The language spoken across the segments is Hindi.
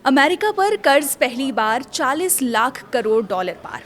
अमेरिका पर कर्ज पहली बार 40 लाख करोड़ डॉलर पार।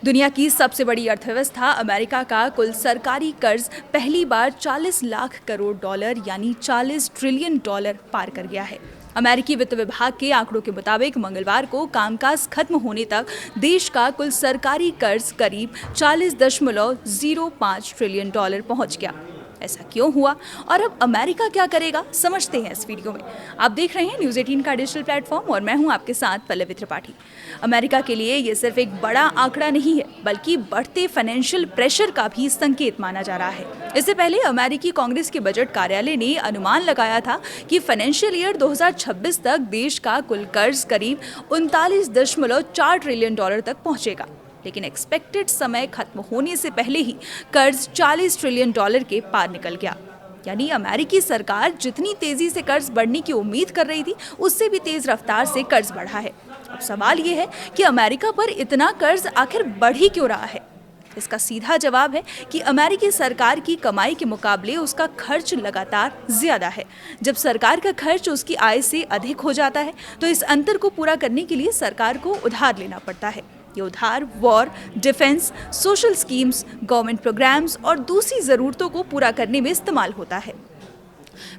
दुनिया की सबसे बड़ी अर्थव्यवस्था अमेरिका का कुल सरकारी कर्ज पहली बार 40 लाख करोड़ डॉलर यानी 40 ट्रिलियन डॉलर पार कर गया है। अमेरिकी वित्त विभाग के आंकड़ों के मुताबिक मंगलवार को कामकाज खत्म होने तक देश का कुल सरकारी कर्ज करीब 40.05 ट्रिलियन डॉलर पहुंच गया। ऐसा क्यों हुआ और अब अमेरिका क्या करेगा, समझते हैं इस वीडियो में। आप देख रहे हैं न्यूज़ 18 का डिजिटल प्लेटफॉर्म और मैं हूं आपके साथ पल्लवी त्रिपाठी। अमेरिका के लिए ये सिर्फ एक बड़ा आंकड़ा नहीं है, बल्कि बढ़ते फाइनेंशियल प्रेशर का भी संकेत माना जा रहा है। इससे पहले अमेरिकी कांग्रेस के बजट कार्यालय ने अनुमान लगाया था कि फाइनेंशियल ईयर 2026 तक देश का कुल कर्ज करीब 39.4 ट्रिलियन डॉलर तक पहुंचेगा। लेकिन एक्सपेक्टेड समय खत्म होने से पहले ही कर्ज 40 ट्रिलियन डॉलर के पार निकल गया। यानी अमेरिकी सरकार जितनी तेजी से कर्ज बढ़ने की उम्मीद कर रही थी, उससे भी तेज रफ्तार से कर्ज बढ़ा है। अब सवाल ये है कि अमेरिका पर इतना कर्ज आखिर बढ़ ही क्यों रहा है? इसका सीधा जवाब है कि अमेरिकी सरकार की कमाई के मुकाबले उसका खर्च लगातार ज्यादा है। जब सरकार का खर्च उसकी आय से अधिक हो जाता है, तो इस अंतर को पूरा करने के लिए सरकार को उधार लेना पड़ता है। ये उधार war, defence, social schemes, government programmes और दूसरी ज़रूरतों को पूरा करने में इस्तेमाल होता है।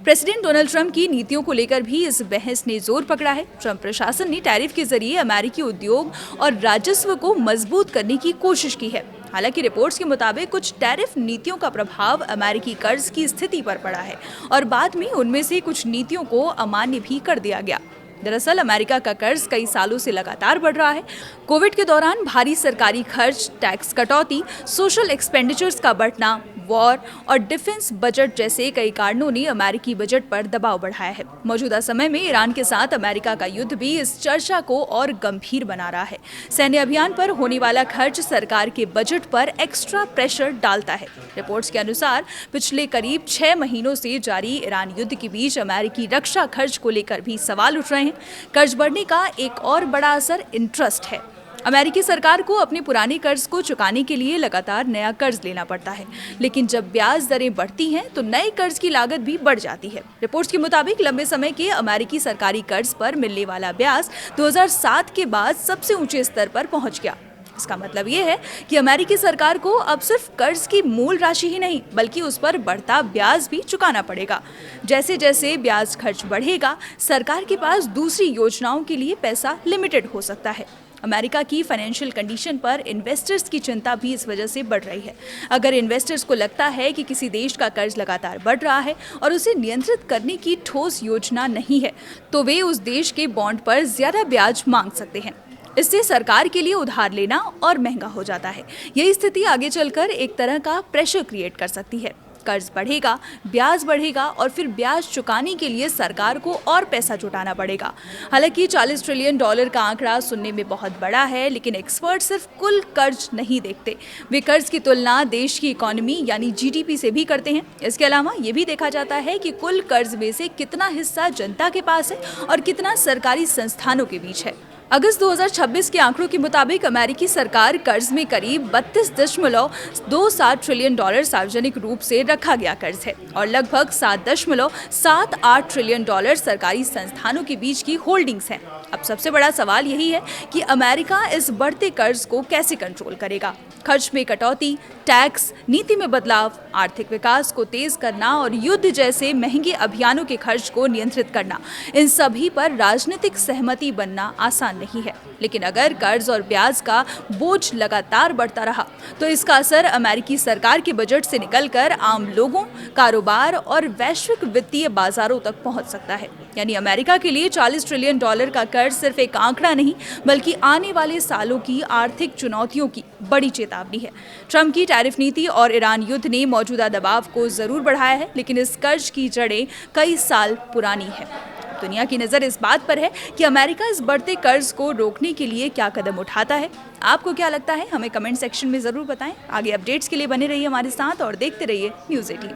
प्रेसिडेंट डोनाल्ड ट्रंप की नीतियों को लेकर भी इस बहस ने जोर पकड़ा है। ट्रंप प्रशासन ने टैरिफ के जरिए अमेरिकी उद्योग और राजस्व को मजबूत करने की कोशिश की है। हालांकि रिपोर्ट्स के मुताबिक कुछ टैरिफ नीतियों का प्रभाव अमेरिकी कर्ज की स्थिति पर पड़ा है और बाद में उनमें से कुछ नीतियों को अमान्य भी कर दिया गया। दरअसल अमेरिका का कर्ज कई सालों से लगातार बढ़ रहा है। कोविड के दौरान भारी सरकारी खर्च, टैक्स कटौती, सोशल एक्सपेंडिचर्स का बढ़ना, वॉर और डिफेंस बजट जैसे कई कारणों ने अमेरिकी बजट पर दबाव बढ़ाया है। मौजूदा समय में ईरान के साथ अमेरिका का युद्ध भी इस चर्चा को और गंभीर बना रहा है। सैन्य अभियान पर होने वाला खर्च सरकार के बजट पर एक्स्ट्रा प्रेशर डालता है। रिपोर्ट्स के अनुसार पिछले करीब 6 महीनों से जारी ईरान युद्ध के बीच अमेरिकी रक्षा खर्च को लेकर भी सवाल उठ रहे हैं। कर्ज बढ़ने का एक और बड़ा असर इंटरेस्ट है। अमेरिकी सरकार को अपने पुराने कर्ज को चुकाने के लिए लगातार नया कर्ज लेना पड़ता है, लेकिन जब ब्याज दरें बढ़ती हैं तो नए कर्ज की लागत भी बढ़ जाती है। रिपोर्ट्स के मुताबिक लंबे समय के अमेरिकी सरकारी कर्ज पर मिलने वाला ब्याज 2007 के बाद सबसे ऊंचे स्तर पर पहुंच गया। इसका मतलब ये है कि अमेरिकी सरकार को अब सिर्फ कर्ज की मूल राशि ही नहीं, बल्कि उस पर बढ़ता ब्याज भी चुकाना पड़ेगा। जैसे जैसे ब्याज खर्च बढ़ेगा, सरकार के पास दूसरी योजनाओं के लिए पैसा लिमिटेड हो सकता है। अमेरिका की फाइनेंशियल कंडीशन पर इन्वेस्टर्स की चिंता भी इस वजह से बढ़ रही है। अगर इन्वेस्टर्स को लगता है कि किसी देश का कर्ज लगातार बढ़ रहा है और उसे नियंत्रित करने की ठोस योजना नहीं है, तो वे उस देश के बॉन्ड पर ज्यादा ब्याज मांग सकते हैं। इससे सरकार के लिए उधार लेना और महंगा हो जाता है। यही स्थिति आगे चलकर एक तरह का प्रेशर क्रिएट कर सकती है। कर्ज बढ़ेगा, ब्याज बढ़ेगा और फिर ब्याज चुकाने के लिए सरकार को और पैसा जुटाना पड़ेगा। हालांकि 40 ट्रिलियन डॉलर का आंकड़ा सुनने में बहुत बड़ा है, लेकिन एक्सपर्ट सिर्फ कुल कर्ज नहीं देखते। वे कर्ज की तुलना देश की इकोनॉमी यानी जीडीपी से भी करते हैं। इसके अलावा ये भी देखा जाता है कि कुल कर्ज में से कितना हिस्सा जनता के पास है और कितना सरकारी संस्थानों के बीच है। अगस्त 2026 के आंकड़ों के मुताबिक अमेरिकी सरकार कर्ज में करीब 32.27 ट्रिलियन डॉलर सार्वजनिक रूप से रखा गया कर्ज है और लगभग 7.78 ट्रिलियन डॉलर सरकारी संस्थानों के बीच की होल्डिंग्स हैं। अब सबसे बड़ा सवाल यही है कि अमेरिका इस बढ़ते कर्ज को कैसे कंट्रोल करेगा। खर्च में कटौती, टैक्स नीति में बदलाव, आर्थिक विकास को तेज करना और युद्ध जैसे महंगे अभियानों के खर्च को नियंत्रित करना, इन सभी पर राजनीतिक सहमति बनना आसान नहीं है। लेकिन अगर कर्ज और ब्याज का बोझ लगातार बढ़ता रहा, तो इसका असर अमेरिकी सरकार के बजट से निकलकर आम लोगों, कारोबार और वैश्विक वित्तीय बाजारों तक पहुंच सकता है। यानी अमेरिका के लिए 40 ट्रिलियन डॉलर का कर्ज सिर्फ एक आंकड़ा नहीं, बल्कि आने वाले सालों की आर्थिक चुनौतियों की बड़ी चेतावनी है। ट्रंप की टैरिफ नीति और ईरान युद्ध ने मौजूदा दबाव को जरूर बढ़ाया है, लेकिन इस कर्ज की जड़ें कई साल पुरानी है। दुनिया की नज़र इस बात पर है कि अमेरिका इस बढ़ते कर्ज को रोकने के लिए क्या कदम उठाता है। आपको क्या लगता है, हमें कमेंट सेक्शन में ज़रूर बताएं। आगे अपडेट्स के लिए बने रहिए हमारे साथ और देखते रहिए न्यूज़ 18।